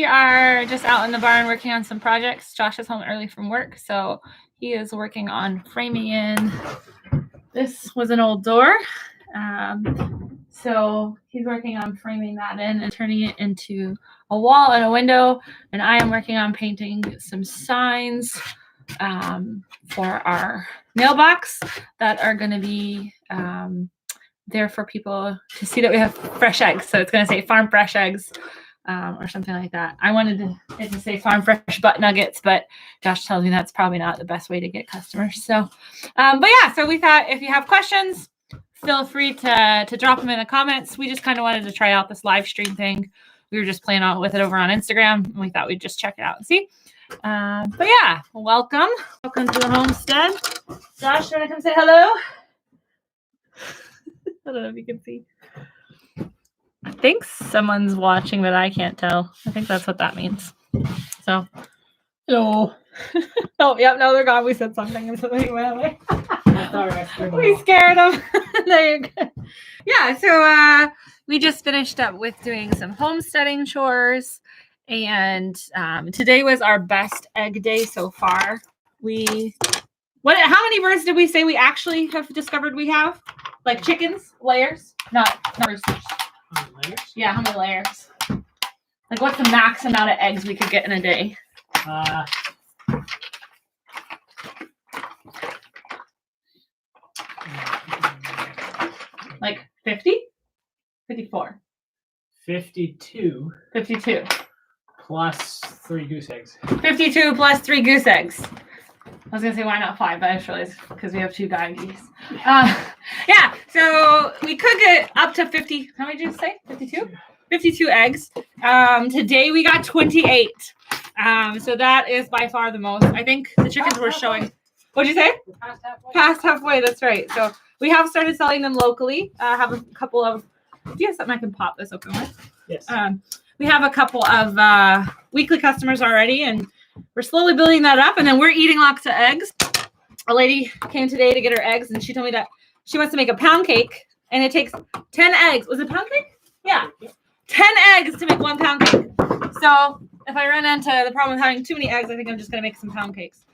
We are just out in the barn working on some projects. Josh is home early from work, so he is working on framing in. This was an old door. So he's working on framing that in and turning it into a wall and a window. And I am working on painting some signs for our mailbox that are going to be there for people to see that we have fresh eggs. So it's going to say farm fresh eggs or something like that. I wanted it to say farm fresh butt nuggets, but Josh tells me that's probably not the best way to get customers. So, but yeah, so we thought if you have questions, feel free to drop them in the comments. We just kind of wanted to try out this live stream thing. We were just playing with it over on Instagram, and we thought we'd just check it out and see. But yeah, welcome to the homestead. Josh, you want to come say hello? I don't know if you can see. I think someone's watching, but I can't tell. I think that's what that means. So, hello. Oh, yep, no, they're gone. We said something and something went away. We scared them. There you go. Yeah, so we just finished up with doing some homesteading chores, and today was our best egg day so far. How many birds did we say we actually have discovered we have? Like chickens, layers, not roosters. How many layers? Yeah, how many layers? Like, what's the max amount of eggs we could get in a day? Like 50? 54. 52. 52. Plus 3 goose eggs. 52 plus 3 goose eggs. I was going to say, why not 5? But I just realized because we have 2 guy geese. Yeah, so we could get up to 50. How many did you say? 52? 52 eggs. Today we got 28. So that is by far the most. I think the chickens were showing. What'd you say? Past halfway, that's right. So we have started selling them locally. I have a couple of. Do you have something I can pop this open with? Yes. We have a couple of weekly customers already, and we're slowly building that up. And then we're eating lots of eggs. A lady came today to get her eggs, and she told me that she wants to make a pound cake, and it takes 10 eggs. Was it pound cake? Yeah. 10 eggs to make 1 pound cake. So if I run into the problem of having too many eggs, I think I'm just going to make some pound cakes.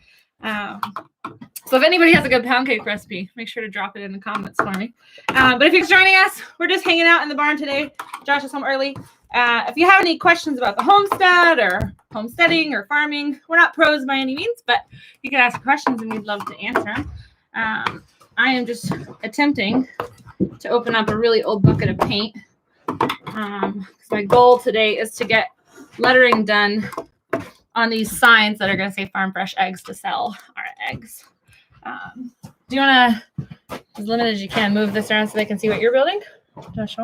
So if anybody has a good pound cake recipe, make sure to drop it in the comments for me. But if you're joining us, we're just hanging out in the barn today. Josh is home early. If you have any questions about the homestead or homesteading or farming, we're not pros by any means, but you can ask questions and we'd love to answer them. I am just attempting to open up a really old bucket of paint. My goal today is to get lettering done on these signs that are going to say farm fresh eggs to sell our eggs. Do you want to, as limited as you can, move this around so they can see what you're building? Josh,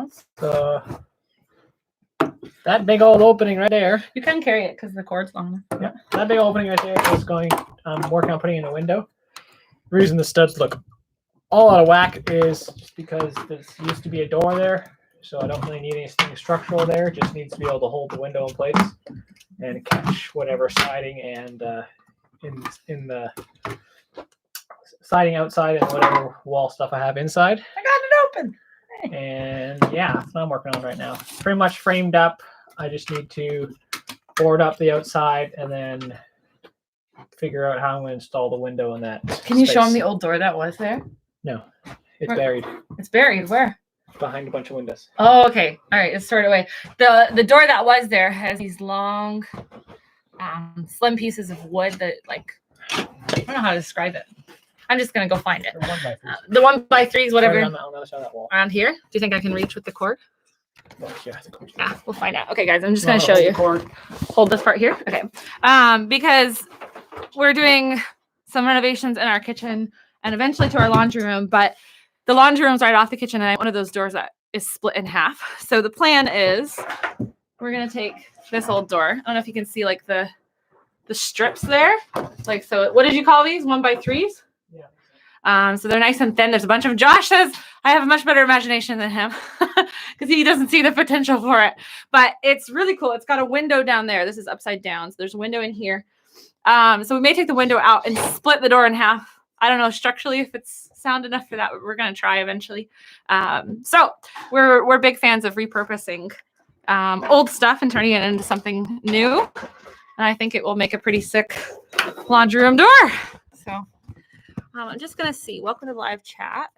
that big old opening right there. you can carry it because the cord's long enough. Yeah, that big opening right there is going. I'm working on putting in a window. The reason the studs look all out of whack is just because there used to be a door there, so I don't really need anything structural there. It just needs to be able to hold the window in place and catch whatever siding and in the siding outside and whatever wall stuff I have inside. I got it open. Hey. And yeah, that's what I'm working on right now. It's pretty much framed up. I just need to board up the outside and then figure out how I'm going to install the window in that. Can you show them the old door that was there? No, it's buried. It's buried. Where? Behind a bunch of windows. Oh, okay. All right, it's stored away. The door that was there has these long, slim pieces of wood that, like, I don't know how to describe it. I'm just gonna go find it. The 1x3s, whatever. On the other side of that wall. Around here. Do you think I can reach with the cord? Yeah, we'll find out. Okay, guys, I'm just gonna show you. Hold this part here. Okay. Because we're doing some renovations in our kitchen and eventually to our laundry room, but the laundry room's right off the kitchen, and I have one of those doors that is split in half. So the plan is we're gonna take this old door. I don't know if you can see like the strips there. Like, so what did you call these? 1x3s? Yeah. So they're nice and thin. There's a bunch of Josh says I have a much better imagination than him because he doesn't see the potential for it. But it's really cool. It's got a window down there. This is upside down. So there's a window in here. So we may take the window out and split the door in half. I don't know structurally if it's sound enough for that, but we're going to try eventually. So we're big fans of repurposing old stuff and turning it into something new. And I think it will make a pretty sick laundry room door. So I'm just going to see. Welcome to live chat.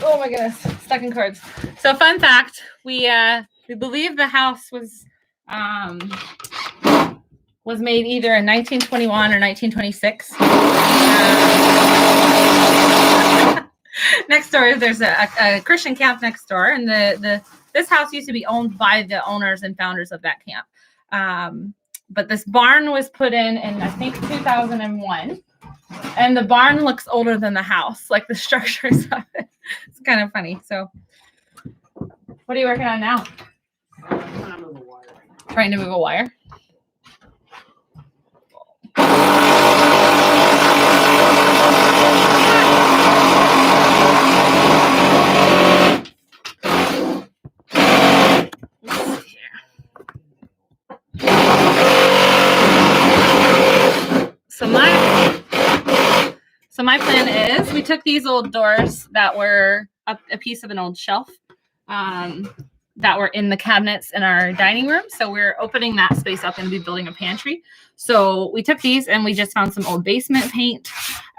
Oh my goodness, stuck in cords. So fun fact, we believe the house was made either in 1921 or 1926. Next door, there's a Christian camp next door, and this house used to be owned by the owners and founders of that camp. But this barn was put in I think 2001. And the barn looks older than the house, like the structures of it. It's kind of funny. So, what are you working on now? Trying to move a wire. Trying to move a wire. So my plan is we took these old doors that were a piece of an old shelf that were in the cabinets in our dining room. So we're opening that space up and be building a pantry. So we took these and we just found some old basement paint,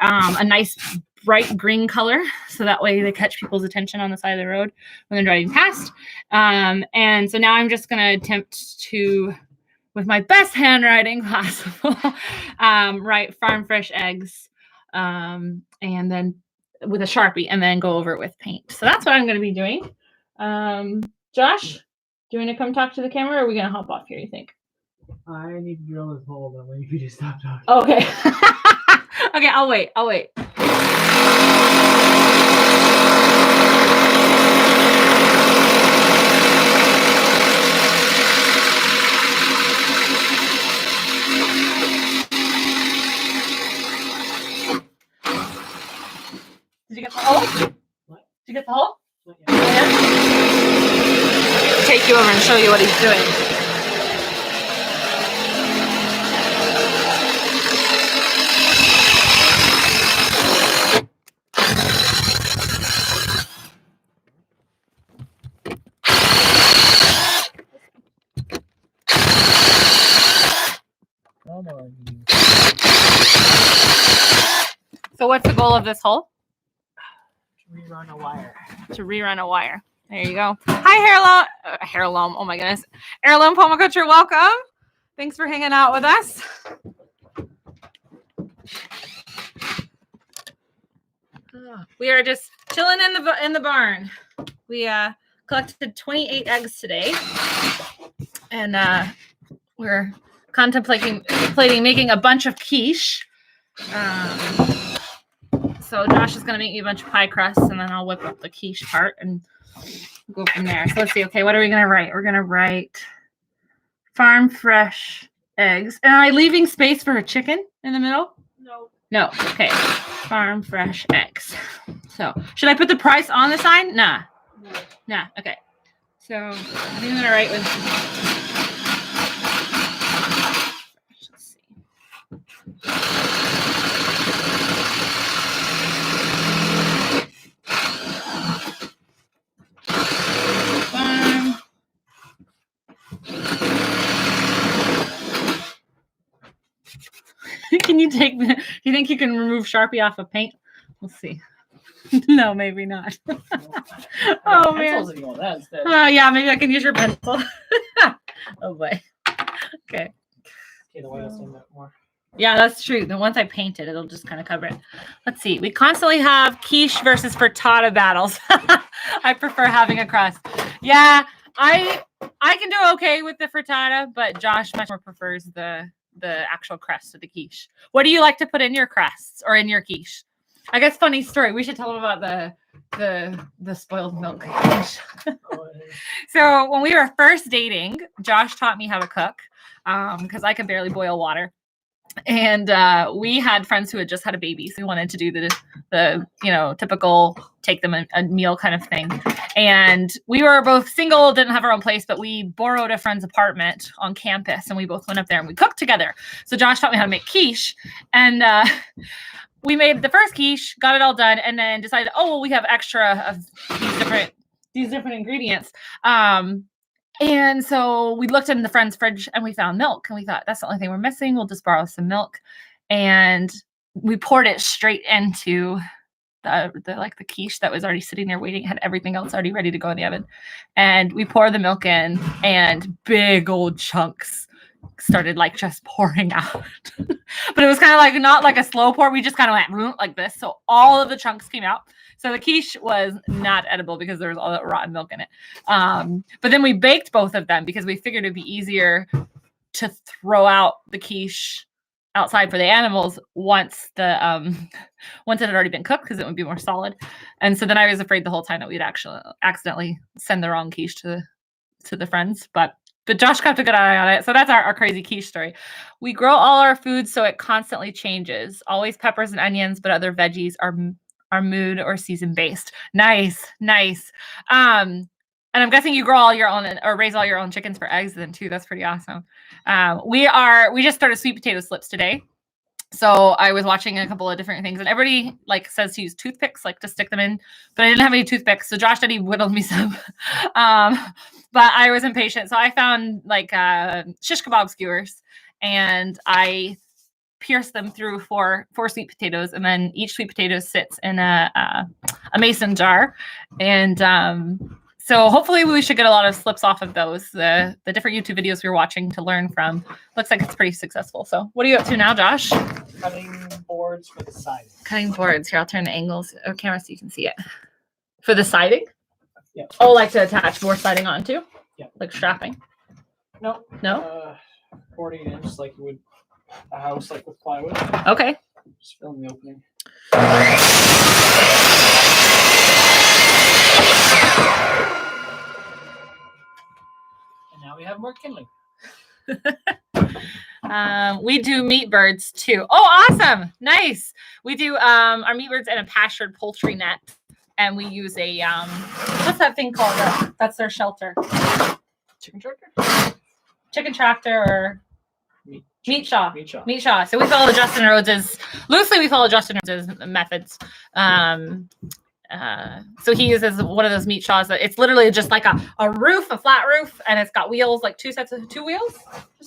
a nice bright green color. So that way they catch people's attention on the side of the road when they're driving past. And so now I'm just going to attempt to, with my best handwriting possible, write farm fresh eggs. And then with a Sharpie and then go over it with paint. So that's what I'm going to be doing. Josh, do you want to come talk to the camera or are we going to hop off here, you think? I need to drill this hole, but wait for you to stop talking. Okay. Okay, I'll wait. Did you get the hole? What? Did you get the hole? Yeah. Take you over and show you what he's doing. So what's the goal of this hole? Rerun a wire. To rerun a wire. There you go. Hi, Heirloom. Oh my goodness. Heirloom Permaculture, welcome. Thanks for hanging out with us. We are just chilling in the barn. We collected 28 eggs today, and we're contemplating making a bunch of quiche. So Josh is going to make me a bunch of pie crusts, and then I'll whip up the quiche part and go from there. So let's see. Okay, what are we going to write? We're going to write farm fresh eggs. Am I leaving space for a chicken in the middle? No. Okay. Farm fresh eggs. So should I put the price on the sign? Nah. Okay. So I think I'm going to write with... Let's see. Can you take do you think you can remove Sharpie off of paint? We'll see. No, maybe not. Oh man. If you want that instead. Oh yeah, maybe I can use your pencil. Oh boy. Okay. Okay, the oil's in that more. Yeah, that's true. Then once I paint it, it'll just kind of cover it. Let's see. We constantly have quiche versus frittata battles. I prefer having a crust. Yeah, I can do okay with the frittata, but Josh much more prefers the actual crust of the quiche. What do you like to put in your crusts or in your quiche? I guess funny story. We should tell them about the spoiled milk. Oh, So when we were first dating, Josh taught me how to cook because I could barely boil water. And we had friends who had just had a baby, so we wanted to do the typical take them a meal kind of thing. And we were both single, didn't have our own place, but we borrowed a friend's apartment on campus, and we both went up there and we cooked together. So Josh taught me how to make quiche, and we made the first quiche, got it all done, and then decided, oh, well, we have extra of these different ingredients. And so we looked in the friend's fridge and we found milk, and we thought that's the only thing we're missing. We'll just borrow some milk, and we poured it straight into the quiche that was already sitting there waiting. It had everything else already ready to go in the oven, and we poured the milk in, and big old chunks started like just pouring out. But it was kind of like not like a slow pour. We just kind of went like this, so all of the chunks came out. So the quiche was not edible because there was all that rotten milk in it. But then we baked both of them because we figured it'd be easier to throw out the quiche outside for the animals once it had already been cooked, because it would be more solid. And so then I was afraid the whole time that we'd actually accidentally send the wrong quiche to the friends. But Josh kept a good eye on it. So that's our crazy quiche story. We grow all our food so it constantly changes. Always peppers and onions, but other veggies are mood or season based. Nice. And I'm guessing you grow all your own or raise all your own chickens for eggs then too. That's pretty awesome. We just started sweet potato slips today. So I was watching a couple of different things, and everybody like says to use toothpicks, like to stick them in, but I didn't have any toothpicks. So Josh said he whittled me some, but I was impatient. So I found like shish kebab skewers, and I pierce them through four sweet potatoes, and then each sweet potato sits in a mason jar. And so hopefully we should get a lot of slips off of those. The different YouTube videos we were watching to learn from. Looks like it's pretty successful. So what are you up to now, Josh? cutting boards for the siding. Cutting boards. Here, I'll turn the angles of camera so you can see it. For the siding? Yeah. Oh, like to attach more siding onto? Yeah. Like strapping? No. 40 inch like you would a house, like with plywood. Okay. Just fill in the opening. And now we have more kindling. We do meat birds too. Oh, awesome. Nice. We do our meat birds in a pastured poultry net, and we use a what's that thing called? That's their shelter. Chicken tractor? Chicken tractor or Meat Shaw. Meat Shaw. So we follow Justin Rhodes's methods. So he uses one of those Meat Shaws that it's literally just like a roof, a flat roof, and it's got wheels, like two wheels,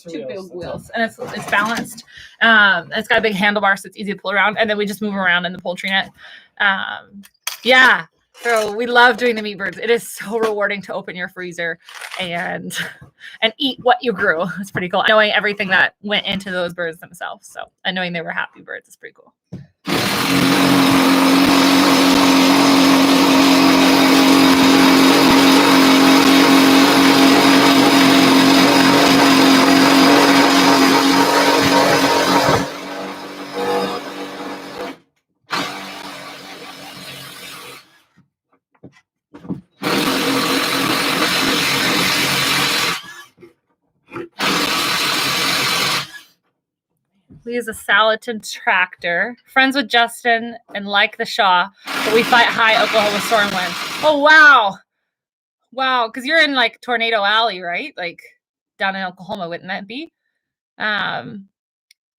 two big wheels, and it's balanced. It's got a big handlebar, so it's easy to pull around, and then we just move around in the poultry net. Yeah. So we love doing the meat birds. It is so rewarding to open your freezer and eat what you grew. It's pretty cool. Knowing everything that went into those birds themselves. So, and knowing they were happy birds is pretty cool. We use a Salatin tractor. Friends with Justin and like the Shaw, but we fight high Oklahoma storm winds. Oh, wow. Wow. Because you're in like Tornado Alley, right? Like down in Oklahoma, wouldn't that be?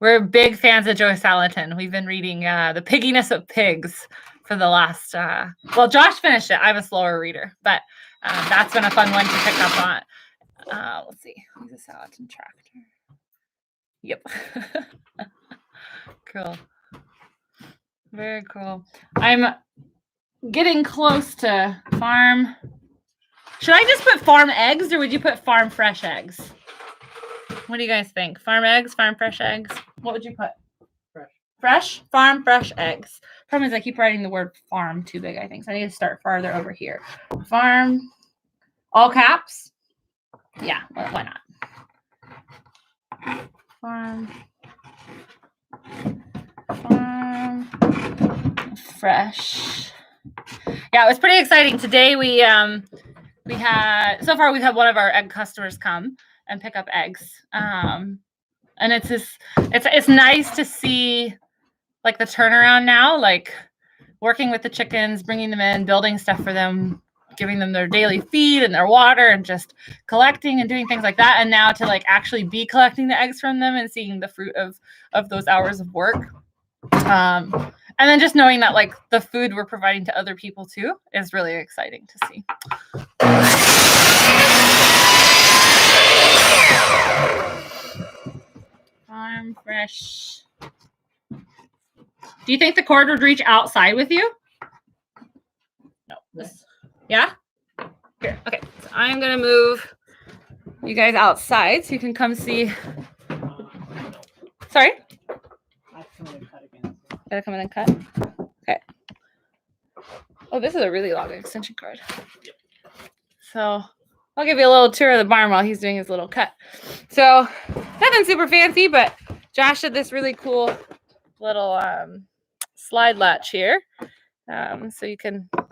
We're big fans of Joe Salatin. We've been reading The Pigginess of Pigs for the last, well, Josh finished it. I'm a slower reader, but that's been a fun one to pick up on. Let's see. Use a Salatin tractor. Yep. Cool. Very cool. I'm getting close to farm. Should I just put farm eggs, or would you put farm fresh eggs? What do you guys think? Farm eggs, farm fresh eggs? What would you put? Fresh. Fresh? Farm fresh eggs. Problem is I keep writing the word farm too big, I think. So I need to start farther over here. Farm. All caps? Yeah, well, why not? Farm fresh Yeah, it was pretty exciting. Today we've had one of our egg customers come and pick up eggs. And it's nice to see like the turnaround now, like working with the chickens, bringing them in, building stuff for them, giving them their daily feed and their water, and just collecting and doing things like that. And now to like actually be collecting the eggs from them and seeing the fruit of those hours of work. And then just knowing that like the food we're providing to other people too is really exciting to see. Farm fresh. Do you think the cord would reach outside with you? No. Yeah? Here. Okay. So I'm going to move you guys outside so you can come see. Sorry? Gotta come in and cut? Okay. Oh, this is a really long extension cord. So I'll give you a little tour of the barn while he's doing his little cut. So nothing super fancy, but Josh did this really cool little slide latch here. So you can, I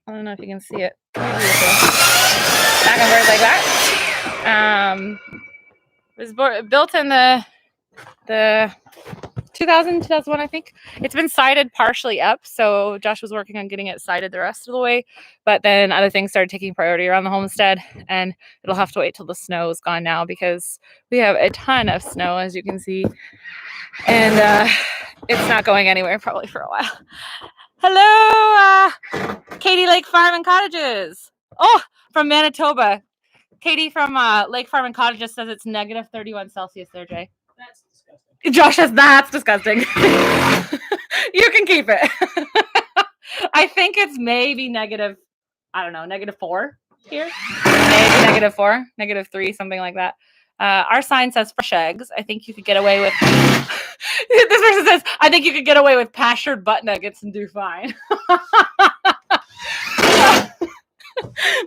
don't know if you can see it. Back and forth like that. It was built in the 2001, I think. It's been sided partially up, so Josh was working on getting it sided the rest of the way, but then other things started taking priority around the homestead, and it'll have to wait till the snow is gone now because we have a ton of snow, as you can see, and it's not going anywhere probably for a while. Hello, Katie Lake Farm and Cottages. Oh, from Manitoba. Katie from Lake Farm and Cottages says it's negative 31 Celsius there, Jay. That's disgusting. Josh says that's disgusting. You can keep it. I think it's maybe negative, I don't know, -4 here. Maybe -4, -3, something like that. Our sign says fresh eggs. I think you could get away with. This person says, I think you could get away with pastured butt nuggets and do fine.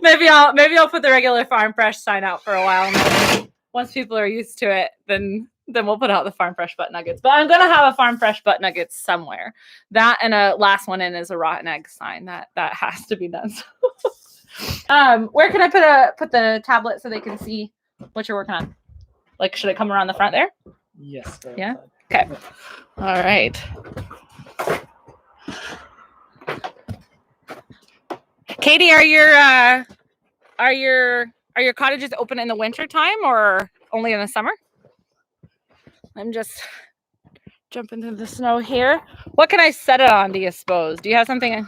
Maybe I'll put the regular farm fresh sign out for a while. And once people are used to it, then we'll put out the farm fresh butt nuggets. But I'm gonna have a farm fresh butt nuggets somewhere. That and a last one in is a rotten egg sign. That has to be done. Where can I put the tablet so they can see what you're working on? Like, should it come around the front there? Yes. Yeah. Okay. All right. Katie, are your cottages open in the winter time or only in the summer? I'm just jumping through the snow here. What can I set it on, do you suppose? Do you have something?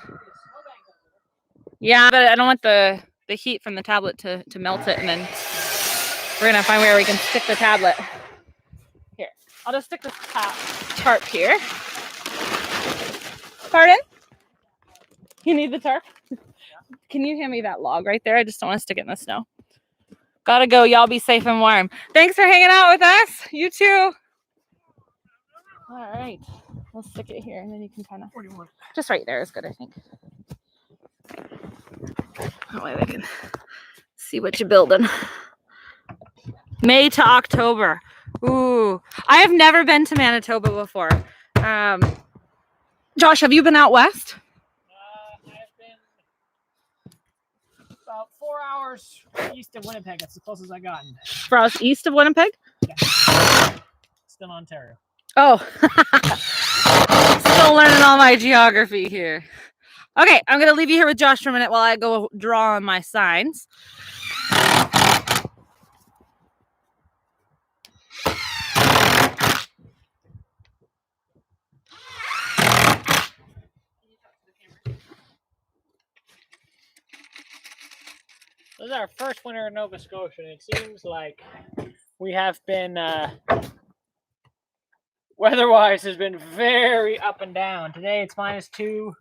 Yeah, but I don't want the heat from the tablet to melt it, and then we're gonna find where we can stick the tablet. Here, I'll just stick this tarp here. Pardon? You need the tarp? Can you hand me that log right there? I just don't want to stick it in the snow. Gotta go. Y'all be safe and warm. Thanks for hanging out with us. You too. All right. We'll stick it here, and then you can kind of... Just right there is good, I think. That way they can see what you're building. May to October. Ooh. I have never been to Manitoba before. Josh, have you been out west? I've been about 4 hours east of Winnipeg. That's the closest I've gotten. 4 hours east of Winnipeg? Yeah. Still Ontario. Oh. Still learning all my geography here. Okay, I'm going to leave you here with Josh for a minute while I go draw on my signs. This is our first winter in Nova Scotia, and it seems like we have been, weather-wise, has been very up and down. Today it's -2.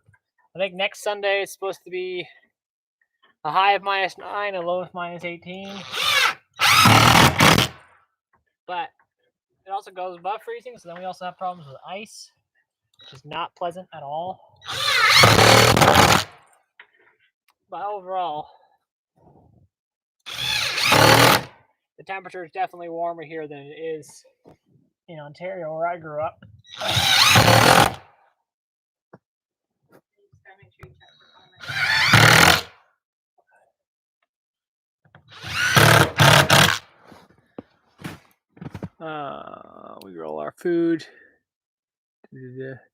I think next Sunday it's supposed to be a high of -9, a low of -18. But it also goes above freezing, so then we also have problems with ice, which is not pleasant at all. But overall, the temperature is definitely warmer here than it is in Ontario, where I grew up. We roll our food.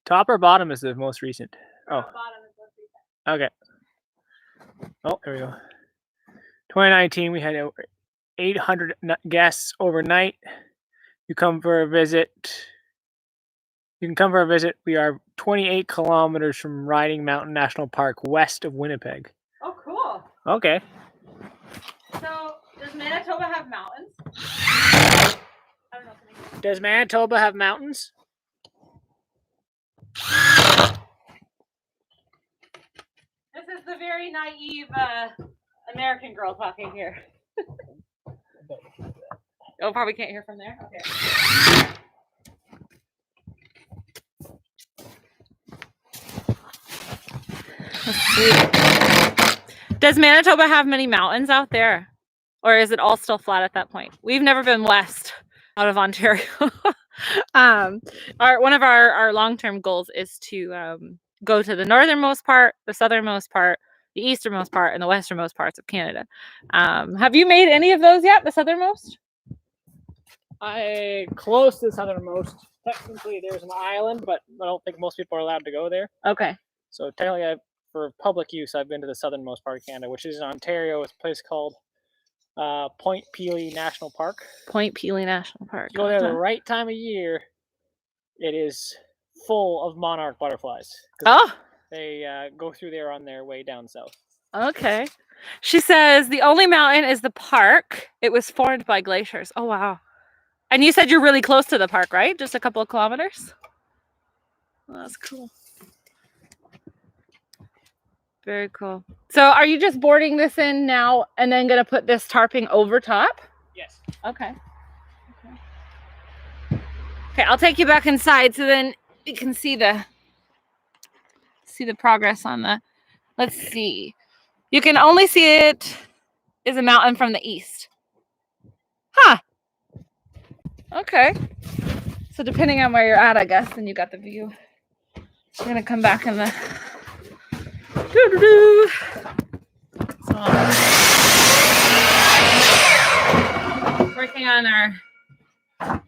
Top or bottom is the most recent. Oh, Bottom is what we said. okay. Oh, there we go. 2019, we had over 800 guests overnight. You come for a visit. You can come for a visit. We are 28 kilometers from Riding Mountain National Park, west of Winnipeg. Oh, cool. Okay. So, does Manitoba have mountains? I don't know. Does Manitoba have mountains? This is the very naive American girl talking here. Oh, probably can't hear from there. Okay. Let's see. Does Manitoba have many mountains out there? Or is it all still flat at that point? We've never been west out of Ontario. One of our long-term goals is to go to the northernmost part, the southernmost part, the easternmost part, and the westernmost parts of Canada. Have you made any of those yet, the southernmost? Close to the southernmost. Technically, there's an island, but I don't think most people are allowed to go there. Okay. So technically, for public use, I've been to the southernmost part of Canada, which is in Ontario. It's a place called Point Pelee National Park. Point Pelee National Park. You go there the right time of year, it is full of monarch butterflies. Oh. They go through there on their way down south. Okay. She says the only mountain is the park. It was formed by glaciers. Oh, wow. And you said you're really close to the park, right? Just a couple of kilometers? Well, that's cool. Very cool. So are you just boarding this in now and then going to put this tarping over top? Yes. Okay. Okay, I'll take you back inside so then you can see the progress on the, let's see. You can only see it is a mountain from the east. Huh. Okay. So depending on where you're at, I guess, then you got the view. We're going to come back in the So, working on our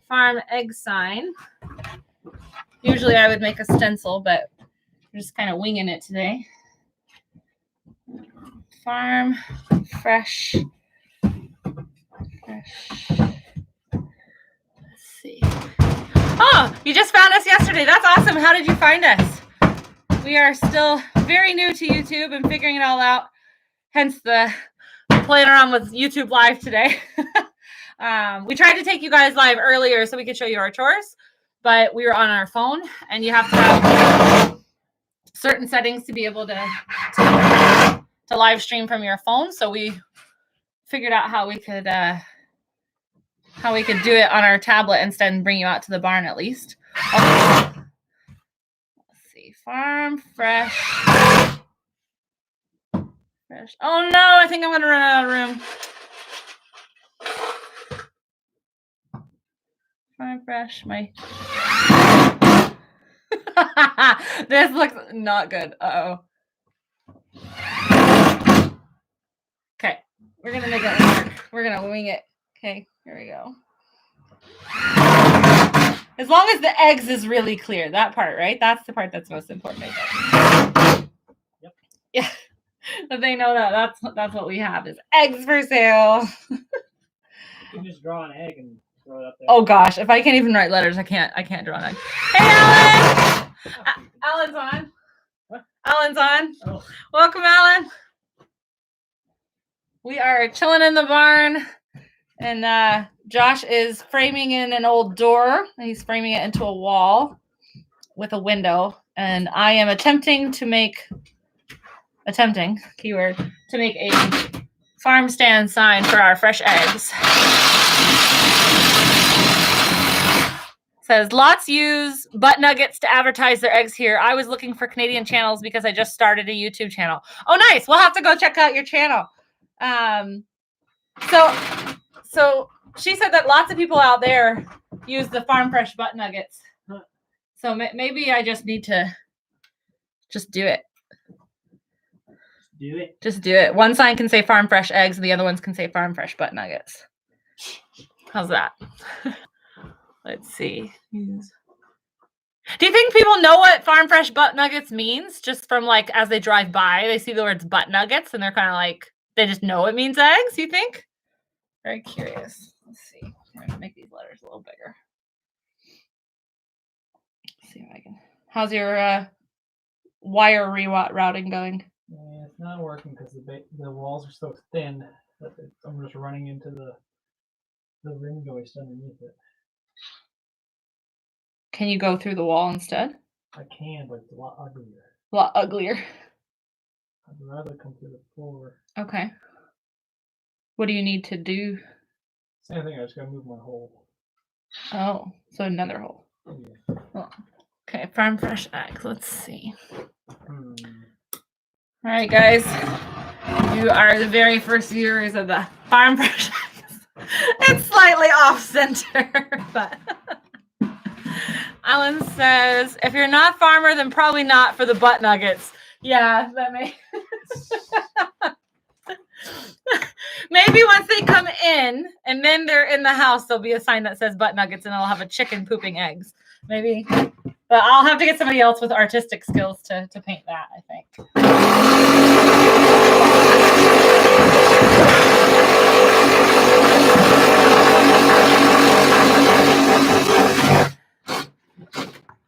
farm egg sign. Usually I would make a stencil, but we're just kind of winging it today. Farm fresh. Let's see. Oh, you just found us yesterday. That's awesome. How did you find us? We are still very new to YouTube and figuring it all out. Hence the playing around with YouTube Live today. We tried to take you guys live earlier so we could show you our chores, but we were on our phone, and you have to have certain settings to be able to live stream from your phone. So we figured out how we could do it on our tablet instead and bring you out to the barn at least. Okay. Farm fresh. Oh no, I think I'm gonna run out of room. Farm fresh, this looks not good. Uh-oh. Okay, we're gonna make it work. We're gonna wing it. Okay, here we go. As long as the eggs is really clear, that part, right? That's the part that's most important, I think. Yep. Yeah, but they know that's what we have is eggs for sale. You can just draw an egg and throw it up there. Oh gosh, if I can't even write letters, I can't draw an egg. Hey, Alan! Alan's on. What? Alan's on. Oh. Welcome, Alan. We are chilling in the barn. And Josh is framing in an old door. He's framing it into a wall with a window. And I am attempting, keyword, to make a farm stand sign for our fresh eggs. It says, lots use butt nuggets to advertise their eggs here. I was looking for Canadian channels because I just started a YouTube channel. Oh, nice. We'll have to go check out your channel. So she said that lots of people out there use the farm fresh butt nuggets. So maybe I just need to just do it. Just do it. One sign can say farm fresh eggs and the other ones can say farm fresh butt nuggets. How's that? Let's see. Do you think people know what farm fresh butt nuggets means just from like as they drive by, they see the words butt nuggets and they're kind of like, they just know it means eggs, you think? Very curious. Let's see. I'm going to make these letters a little bigger. Let's see if I can. How's your wire rerouting going? Yeah, it's not working because the walls are so thin that I'm just running into the ring joist underneath it. Can you go through the wall instead? I can, but it's a lot uglier. A lot uglier. I'd rather come through the floor. Okay. What do you need to do? Same thing, I just gotta move my hole. Oh, so another hole. Yeah. Oh. Okay, farm fresh eggs. Let's see. Hmm. All right, guys. You are the very first viewers of the farm fresh eggs. It's slightly off center, but Alan says, if you're not farmer, then probably not for the butt nuggets. Yeah, that may. Maybe once they come in and then they're in the house, there'll be a sign that says butt nuggets and it'll have a chicken pooping eggs. Maybe. But I'll have to get somebody else with artistic skills to paint that, I think.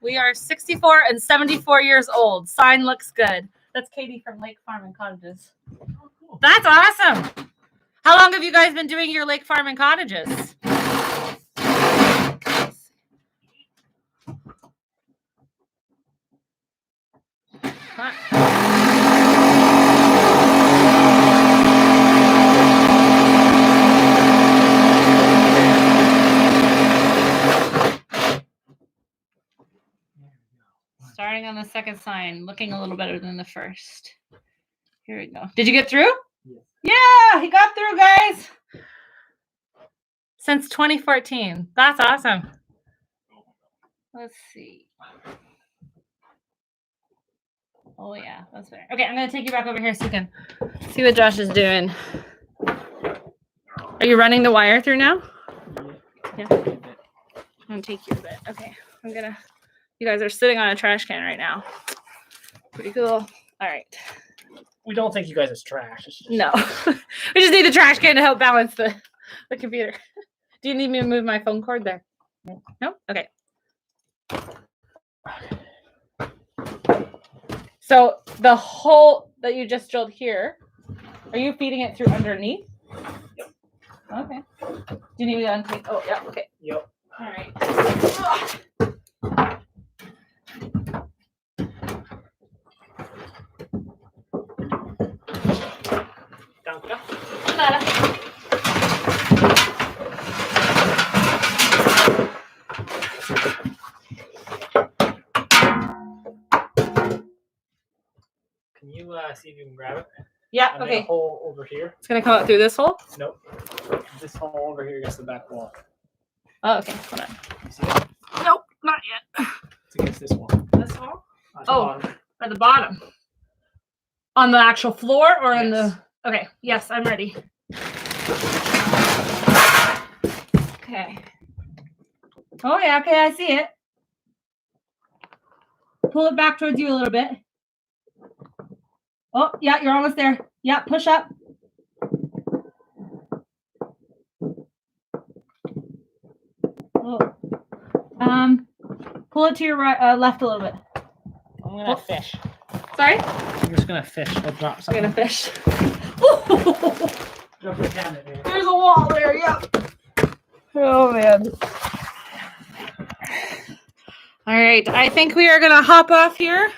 We are 64 and 74 years old. Sign looks good. That's Katie from Lake Farm and Cottages. That's awesome. How long have you guys been doing your Lake Farm and Cottages? Starting on the second sign, looking a little better than the first. Here we go. Did you get through? Yeah, he got through, guys. Since 2014. That's awesome. Let's see. Oh, yeah, that's better. Okay, I'm going to take you back over here so you can see what Josh is doing. Are you running the wire through now? Yeah. I'm going to take you a bit. Okay, you guys are sitting on a trash can right now. Pretty cool. All right. We don't think you guys is trash. No. We just need the trash can to help balance the computer. Do you need me to move my phone cord there? No? Okay. So the hole that you just drilled here, are you feeding it through underneath? Yep. Okay. Do you need me to untake? Oh, yeah. Okay. Yep. All right. Can you see if you can grab it? Yeah, I made okay. a hole over here. It's going to come out through this hole? Nope. This hole over here against the back wall. Oh, okay. Hold on. You see it? Nope, not yet. It's against this wall. This wall? Bottom. At the bottom. On the actual floor or in Yes. the... Okay, yes, I'm ready. Okay. Oh, yeah, okay, I see it. Pull it back towards you a little bit. Oh, yeah, you're almost there. Yeah, push up. Oh. Pull it to your right, left a little bit. I'm gonna fish. Sorry? I'm just gonna fish. I'll drop I'm something. gonna fish. Drop the cabinet there. There's a wall there, yep. Oh, man. All right, I think we are gonna hop off here.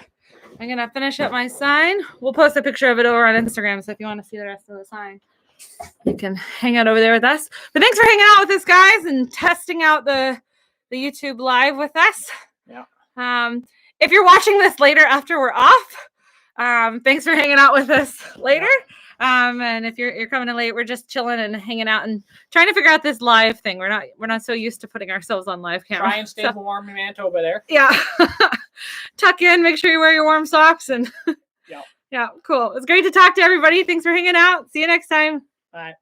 I'm gonna finish up my sign. We'll post a picture of it over on Instagram, so if you want to see the rest of the sign, you can hang out over there with us. But thanks for hanging out with us, guys, and testing out the YouTube live with us. Yeah. If you're watching this later after we're off, thanks for hanging out with us later. And if you're coming in late, we're just chilling and hanging out and trying to figure out this live thing. We're not so used to putting ourselves on live camera. Try and stay warm in Manitoba there. Yeah. Tuck in, make sure you wear your warm socks and Yeah. Yeah, cool. It's great to talk to everybody. Thanks for hanging out. See you next time. Bye.